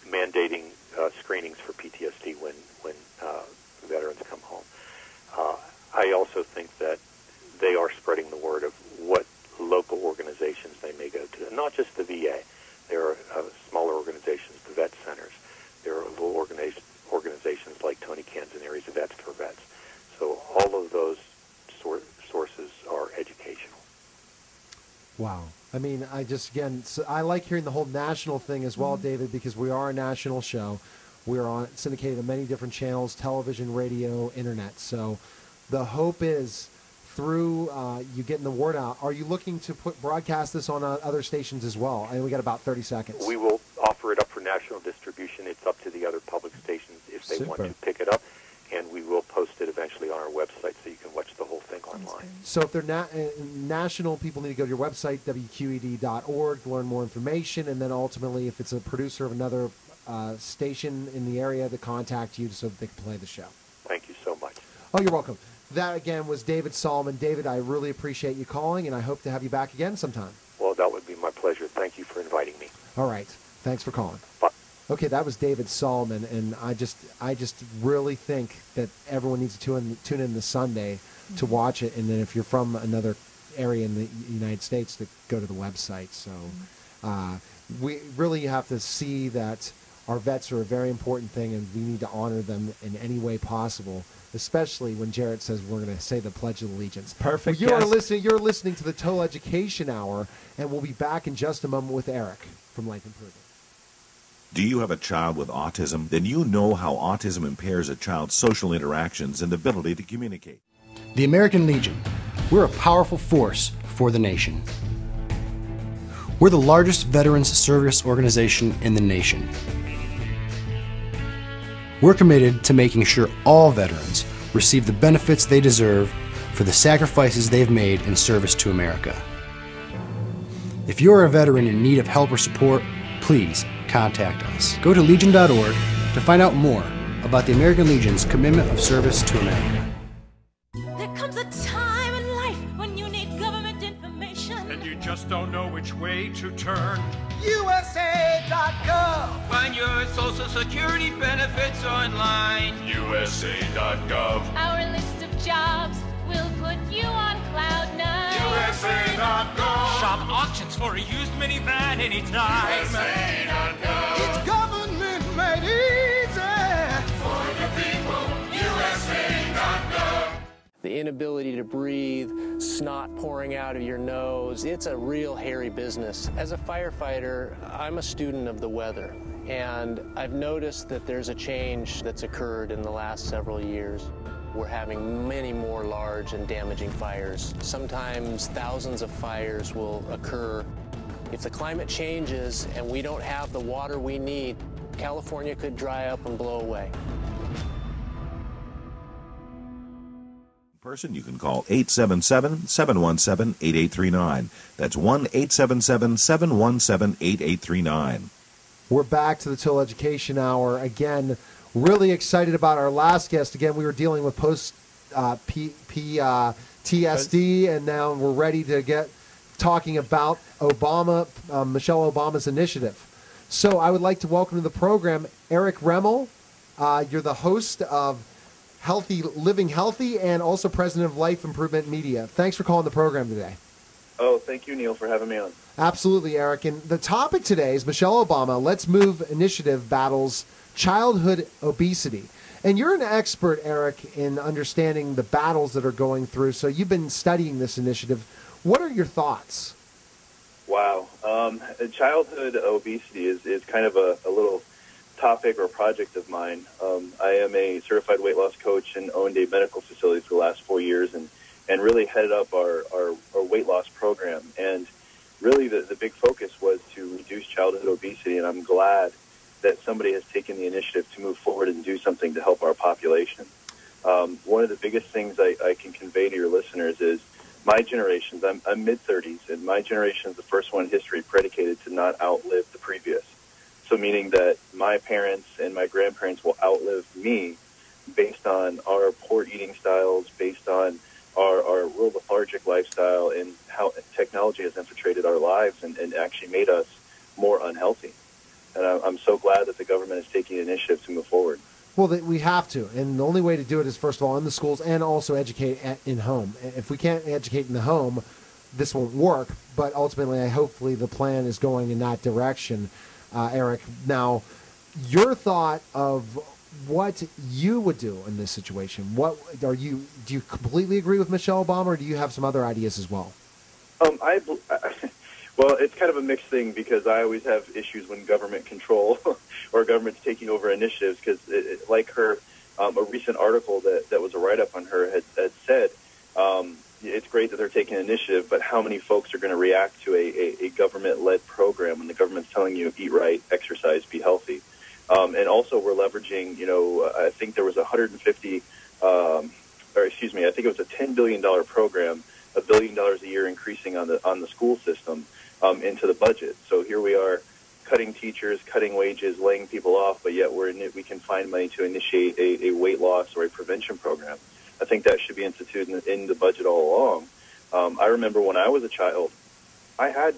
Mandating screenings for PTSD when veterans come home. I also think that they are spreading the word of what local organizations they may go to, and not just the VA. There are smaller organizations, the vet centers. There are little organizations like Tony Canzoneri's Vets for Vets. So all of those sources are educational.
Wow. I mean, I like hearing the whole national thing as well, David, because we are a national show. We're syndicated on many different channels, television, radio, internet. So the hope is through you getting the word out. Are you looking to broadcast this on other stations as well? And we got about 30 seconds.
We will offer it up for national distribution. It's up to the other public stations if they want to pick it up. And we will post it eventually on our website so you can watch the whole thing online.
So if they're national, people need to go to your website, WQED.org, to learn more information. And then ultimately, if it's a producer of another station in the area, to contact you so that they can play the show.
Thank you so much.
Oh, you're welcome. That, again, was David Solomon. David, I really appreciate you calling, and I hope to have you back again sometime.
Well, that would be my pleasure. Thank you for inviting me.
All right. Thanks for calling.
Bye.
Okay, that was David Solomon, and I just really think that everyone needs to tune in this Sunday to watch it, and then if you're from another area in the United States, to go to the website. So we really have to see that our vets are a very important thing, and we need to honor them in any way possible, especially when Jarrett says we're going to say the Pledge of Allegiance.
Perfect.
Well, you're listening to the Total Education Hour, and we'll be back in just a moment with Eric from Life Improvement.
Do you have a child with autism? Then you know how autism impairs a child's social interactions and ability to communicate.
The American Legion. We're a powerful force for the nation. We're the largest veterans service organization in the nation. We're committed to making sure all veterans receive the benefits they deserve for the sacrifices they've made in service to America. If you're a veteran in need of help or support, please contact us. Go to Legion.org to find out more about the American Legion's commitment of service to America.
There comes a time in life when you need government information,
and you just don't know which way to turn.
USA.gov.
Find your Social Security benefits online.
USA.gov.
Our list of jobs will put you on cloud nine.
USA.gov.
Shop auctions for a used minivan anytime.
USA.gov.
It's government made easy
for the people. USA.gov.
The inability to breathe, snot pouring out of your nose, it's a real hairy business. As a firefighter, I'm a student of the weather, and I've noticed that there's a change that's occurred in the last several years. We're having many more large and damaging fires. Sometimes thousands of fires will occur. If the climate changes and we don't have the water we need, California could dry up and blow away.
Person, you can call 877-717-8839. That's 1-877-717-8839.
We're back to the Total Education Hour. Again, really excited about our last guest. Again, we were dealing with post-TSD, and now we're ready to get talking about Michelle Obama's initiative. So I would like to welcome to the program Eric Remmel. You're the host of Living Healthy and also president of Life Improvement Media. Thanks for calling the program today.
Oh, thank you, Neil, for having me on.
Absolutely, Eric. And the topic today is Michelle Obama Let's Move initiative battles childhood obesity. And you're an expert, Eric, in understanding the battles that are going through. So you've been studying this initiative. What are your thoughts?
Wow. Childhood obesity is kind of a little topic or project of mine. I am a certified weight loss coach and owned a medical facility for the last 4 years and really headed up our weight loss program. And really the big focus was to reduce I can convey to your listeners is my generations, I'm mid-30s, and my generation is the first one in history predicated to not outlive the previous. So meaning that my parents and my grandparents will outlive me based on our poor eating styles, based on our real lethargic lifestyle, and how technology has infiltrated our lives and actually made us more unhealthy. And I'm so glad that the government is taking initiative to move forward.
Well, we have to, and the only way to do it is, first of all, in the schools and also educate in home. If we can't educate in the home, this won't work, but ultimately, hopefully, the plan is going in that direction, Eric. Now, your thought of what you would do in this situation, do you completely agree with Michelle Obama, or do you have some other ideas as well?
Well, it's kind of a mixed thing because I always have issues when government control or government's taking over initiatives because, like her, a recent article that was a write-up on her had said, it's great that they're taking initiative, but how many folks are going to react to a government-led program when the government's telling you eat right, exercise, be healthy? And also we're leveraging, I think there was I think it was a $10 billion program, $1 billion a year increasing on the school system into the budget. So here we are cutting teachers, cutting wages, laying people off, but yet we can find money to initiate a weight loss or a prevention program. I think that should be instituted in the budget all along. I remember when I was a child, I had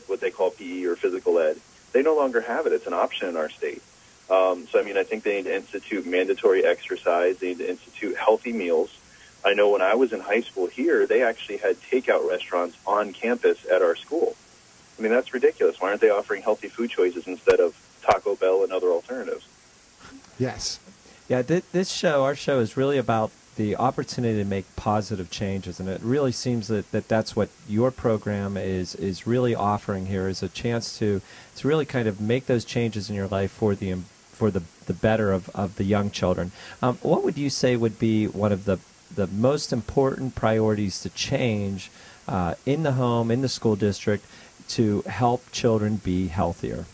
what they call PE or physical ed. They no longer have it. It's an option in our state. I think they need to institute mandatory exercise. They need to institute healthy meals. I know when I was in high school here, they actually had takeout restaurants on campus at our school. I mean, that's ridiculous. Why aren't they offering healthy food choices instead of Taco Bell and other alternatives?
Yes.
Yeah, our show is really about the opportunity to make positive changes, and it really seems that that's what your program is really offering here, is a chance to really kind of make those changes in your life for the better of the young children. What would you say would be one of the most important priorities to change in the home, in the school district, to help children be healthier?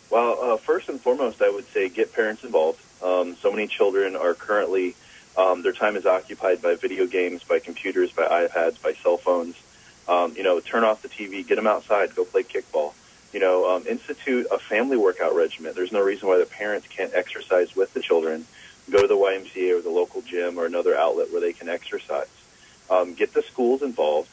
Well, first and foremost, I would say get parents involved. So many children are currently, their time is occupied by video games, by computers, by iPads, by cell phones. Turn off the TV, get them outside, go play kickball. Institute a family workout regimen. There's no reason why the parents can't exercise with the children. Go to the YMCA or the local gym or another outlet where they can exercise. Get the schools involved,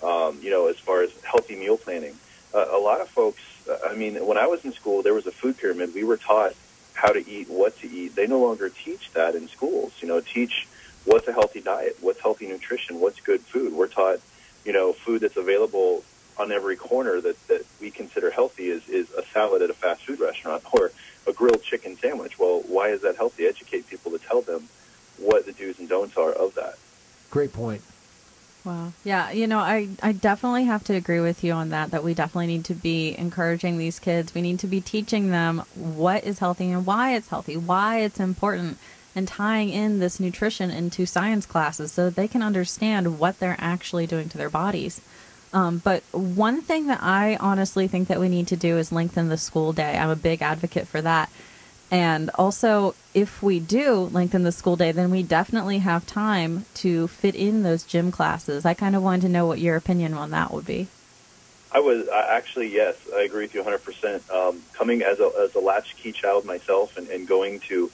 as far as healthy meal planning. A lot of folks, when I was in school, there was a food pyramid. We were taught how to eat, what to eat. They no longer teach that in schools. Teach what's a healthy diet, what's healthy nutrition, what's good food. We're taught, food that's available on every corner that we consider healthy is a salad at a fast food restaurant or a grilled chicken sandwich. Well, why is that healthy? Educate people to tell them what the do's and don'ts are of that.
Great point.
Wow. Yeah, I definitely have to agree with you on that we definitely need to be encouraging these kids. We need to be teaching them what is healthy and why it's healthy, why it's important, and tying in this nutrition into science classes so that they can understand what they're actually doing to their bodies. But one thing that I honestly think that we need to do is lengthen the school day. I'm a big advocate for that. And also, if we do lengthen the school day, then we definitely have time to fit in those gym classes. I kind of wanted to know what your opinion on that would be.
Yes, I agree with you 100%. Coming as a latchkey child myself and going to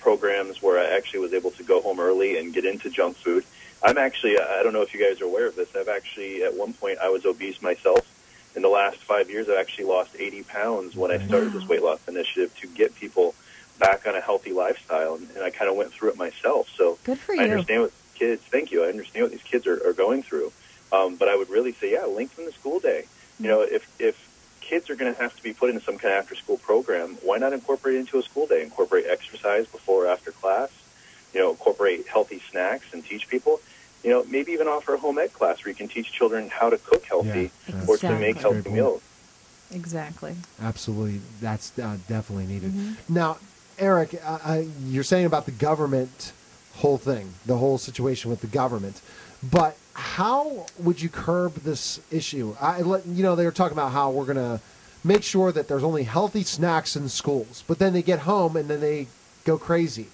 programs where I actually was able to go home early and get into junk food. I don't know if you guys are aware of this. At one point, I was obese myself. In the last 5 years, I've actually lost 80 pounds when I started this weight loss initiative to get people back on a healthy lifestyle. And I kind of went through it myself. So
good for you.
I understand what kids, thank you. I understand what these kids are going through. But I would really say, lengthen the school day. If kids are going to have to be put into some kind of after-school program, why not incorporate it into a school day? Incorporate exercise before or after class. Incorporate healthy snacks and teach people. Maybe even offer a home ed class where you can teach children how to cook healthy or to make healthy meals.
Exactly.
Absolutely. That's definitely needed. Mm-hmm. Now, Eric, you're saying about the government whole thing, the whole situation with the government, but how would you curb this issue? They were talking about how we're going to make sure that there's only healthy snacks in schools, but then they get home and then they go crazy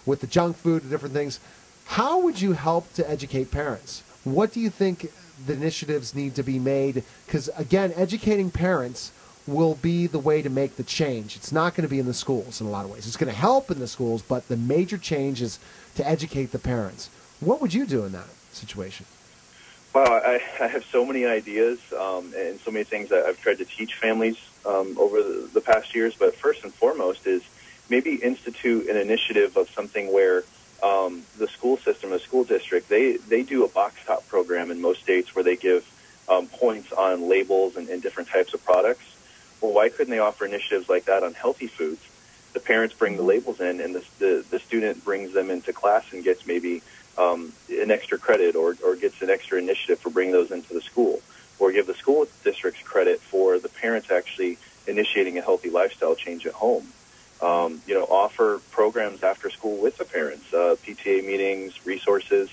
with the junk food and different things. How would you help to educate parents? What do you think the initiatives need to be made? Because, again, educating parents will be the way to make the change. It's not going to be in the schools in a lot of ways. It's going to help in the schools, but the major change is to educate the parents. What would you do in that situation?
Wow, I have so many ideas and so many things that I've tried to teach families over the past years. But first and foremost is maybe institute an initiative of something where the school system, the school district, they do a box top program in most states where they give points on labels and different types of products. Well, why couldn't they offer initiatives like that on healthy foods? The parents bring the labels in, and the student brings them into class and gets maybe an extra credit or gets an extra initiative for bringing those into the school, or give the school districts credit for the parents actually initiating a healthy lifestyle change at home. Offer programs after school with the parents, PTA meetings, resources.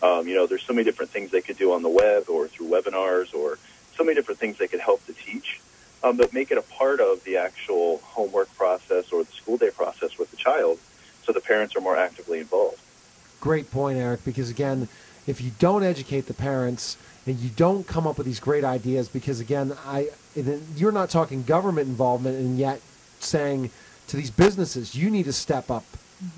There's so many different things they could do on the web or through webinars, or so many different things they could help to teach. But make it a part of the actual homework process or the school day process with the child so the parents are more actively involved.
Great point, Eric, because, again, if you don't educate the parents and you don't come up with these great ideas, because, again, you're not talking government involvement and yet saying to these businesses, you need to step up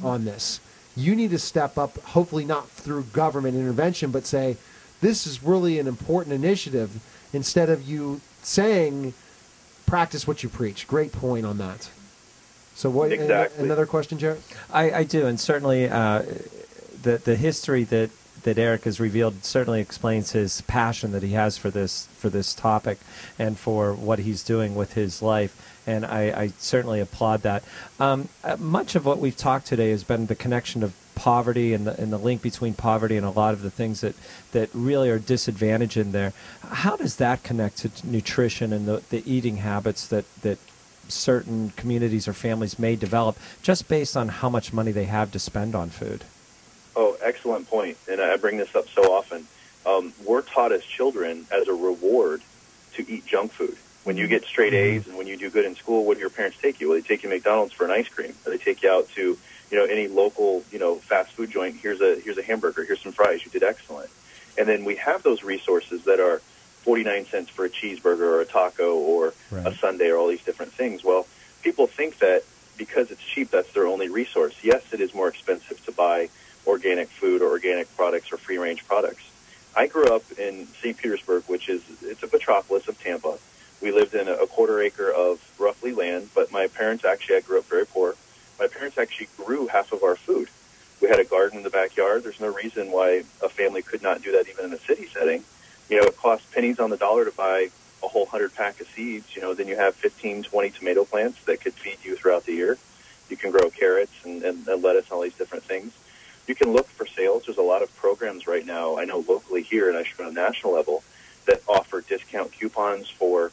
on this. You need to step up, hopefully not through government intervention, but say, this is really an important initiative, instead of you saying, practice what you preach. Great point on that. So what?
Exactly.
Another question, Jared?
I do, and certainly the history that Eric has revealed certainly explains his passion that he has for this topic and for what he's doing with his life, and I certainly applaud that. Much of what we've talked today has been the connection of poverty and the link between poverty and a lot of the things that really are disadvantaged in there. How does that connect to nutrition and the eating habits that certain communities or families may develop just based on how much money they have to spend on food?
Oh, excellent point. And I bring this up so often. We're taught as children as a reward to eat junk food. When you get straight A's and when you do good in school, what do your parents take you? Well, they take you to McDonald's for an ice cream, or they take you out to any local fast food joint. Here's a hamburger. Here's some fries. You did excellent. And then we have those resources that are 49 cents for a cheeseburger or a taco or a sundae or all these different things. Well, people think that because it's cheap, that's their only resource. Yes, it is more expensive to buy organic food or organic products or free-range products. I grew up in St. Petersburg, it's a metropolis of Tampa. We lived in a quarter acre of roughly land, but my parents I grew up very poor. My parents actually grew half of our food. We had a garden in the backyard. There's no reason why a family could not do that even in a city setting. It costs pennies on the dollar to buy a whole 100-pack of seeds. Then you have 15, 20 tomato plants that could feed you throughout the year. You can grow carrots and lettuce and all these different things. You can look for sales. There's a lot of programs right now, I know locally here and actually on a national level, that offer discount coupons for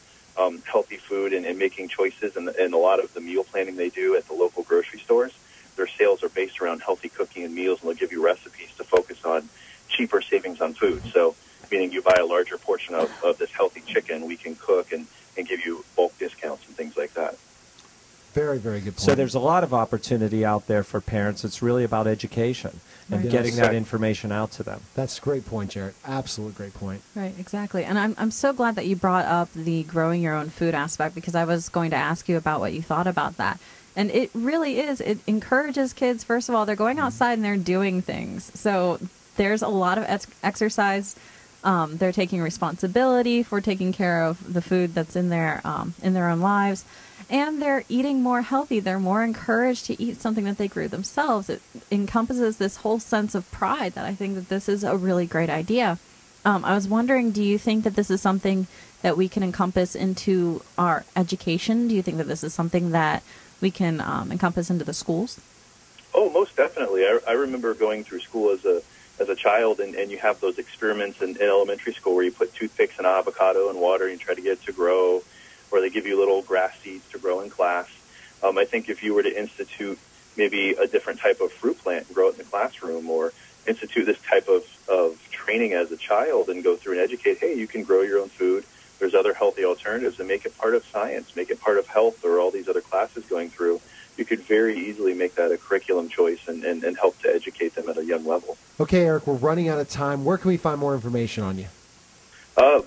healthy food and making choices. And a lot of the meal planning they do at the local grocery stores, their sales are based around healthy cooking and meals, and they'll give you recipes to focus on cheaper savings on food. So meaning you buy a larger portion of this healthy chicken, we can cook and give you bulk discounts and things like that.
Very, very good point.
So there's a lot of opportunity out there for parents. It's really about education and getting that information out to them.
That's a great point, Jared. Absolute great point.
Right, exactly. And I'm so glad that you brought up the growing your own food aspect, because I was going to ask you about what you thought about that. And it really is. It encourages kids, first of all, they're going outside and they're doing things. So there's a lot of exercise. They're taking responsibility for taking care of the food that's in their own lives. And they're eating more healthy. They're more encouraged to eat something that they grew themselves. It encompasses this whole sense of pride that I think that this is a really great idea. I was wondering, do you think that this is something that we can encompass into our education? Do you think that this is something that we can encompass into the schools?
Oh, most definitely. I remember going through school as a child, and you have those experiments in elementary school where you put toothpicks and avocado in water and you try to get it to grow, or they give you little grass seeds to grow in class. I think if you were to institute maybe a different type of fruit plant and grow it in the classroom, or institute this type of training as a child and go through and educate, hey, you can grow your own food. There's other healthy alternatives, and make it part of science, make it part of health, or all these other classes going through. you could very easily make that a curriculum choice and help to educate them at a young level.
Okay, Eric, we're running out of time. Where can we find more information on you?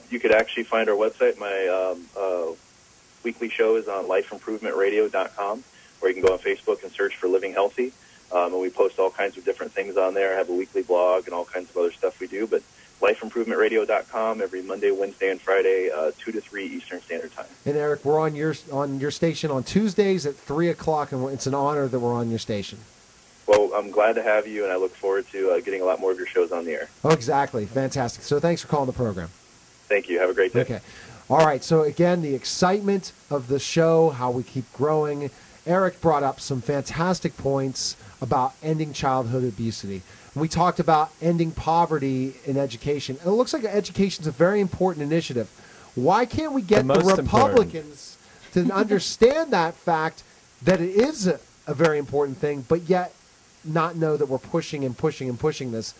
You could actually find our website. My weekly show is on lifeimprovementradio.com, or you can go on Facebook and search for Living Healthy. And we post all kinds of different things on there. I have a weekly blog and all kinds of other stuff we do. But lifeimprovementradio.com every Monday, Wednesday, and Friday, 2 to 3 Eastern Standard Time.
And Eric, we're on your station on Tuesdays at 3 o'clock, and it's an honor that we're on your station.
Well, I'm glad to have you, and I look forward to getting a lot more of your shows on the air.
Oh, exactly. Fantastic. So thanks for calling the program.
Thank you. Have a great day.
Okay. All right. So, again, the excitement of the show, how we keep growing. Eric brought up some fantastic points about ending childhood obesity. We talked about ending poverty in education. And it looks like education is a very important initiative. Why can't we get the Republicans to understand that fact, that it is a very important thing, but yet not know that we're pushing and pushing and pushing this?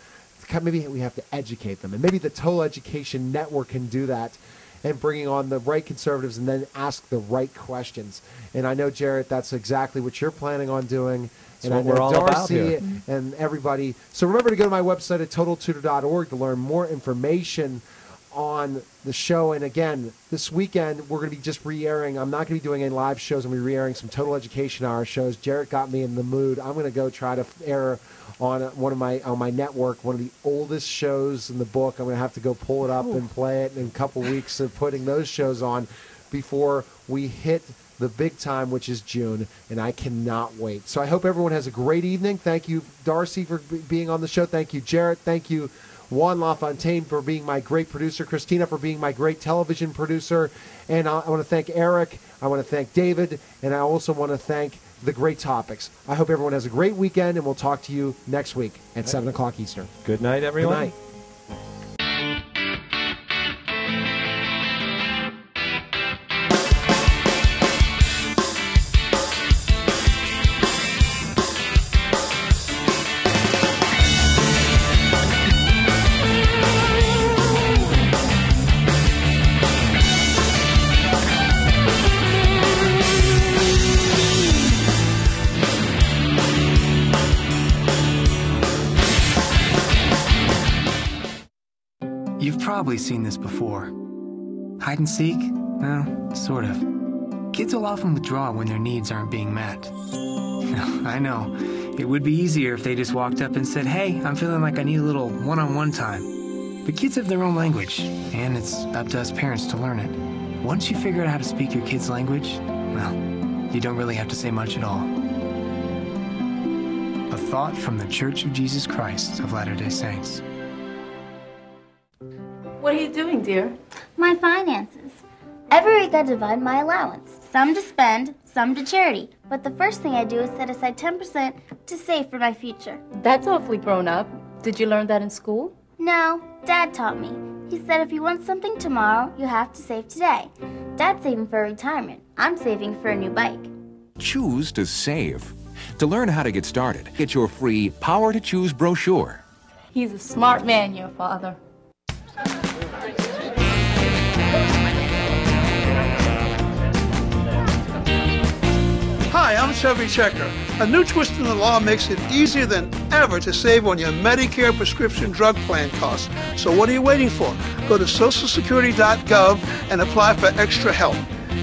Maybe we have to educate them. And maybe the Total Education Network can do that, and bringing on the right conservatives and then ask the right questions. And I know, Jarrett, that's exactly what you're planning on doing. And I know Darcy and everybody. So remember to go to my website at TotalTutor.org to learn more information on the show. And again, this weekend we're going to be just re-airing. I'm not going to be doing any live shows. I'm going to be re-airing some Total Education Hour shows. Jarrett got me in the mood. I'm going to go try to air on my network one of the oldest shows in the book. I'm going to have to go pull it up and play it in a couple weeks of putting those shows on before we hit the big time, which is June, and I cannot wait. So I hope everyone has a great evening. Thank you, Darcy, for being on the show. Thank you, Jarrett. Thank you, Juan LaFontaine, for being my great producer. Christina for being my great television producer. And I want to thank Eric. I want to thank David. And I also want to thank the great topics. I hope everyone has a great weekend, and we'll talk to you next week at 7 o'clock Eastern.
Good night, everyone.
Good night.
You've probably seen this before. Hide and seek? Well, sort of. Kids will often withdraw when their needs aren't being met. I know. It would be easier if they just walked up and said, "Hey, I'm feeling like I need a little one-on-one time." But kids have their own language, and it's up to us parents to learn it. Once you figure out how to speak your kid's language, well, you don't really have to say much at all. A thought from the Church of Jesus Christ of Latter-day Saints.
What are you doing, dear?
My finances. Every week I divide my allowance. Some to spend, some to charity. But the first thing I do is set aside 10% to save for my future.
That's awfully grown up. Did you learn that in school?
No, Dad taught me. He said if you want something tomorrow, you have to save today. Dad's saving for retirement. I'm saving for a new bike.
Choose to save. To learn how to get started, get your free Power to Choose brochure.
He's a smart man, your father.
Hi, I'm Chevy Checker. A new twist in the law makes it easier than ever to save on your Medicare prescription drug plan costs. So what are you waiting for? Go to socialsecurity.gov and apply for extra help.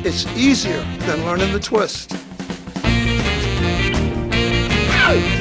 It's easier than learning the twist. Ow!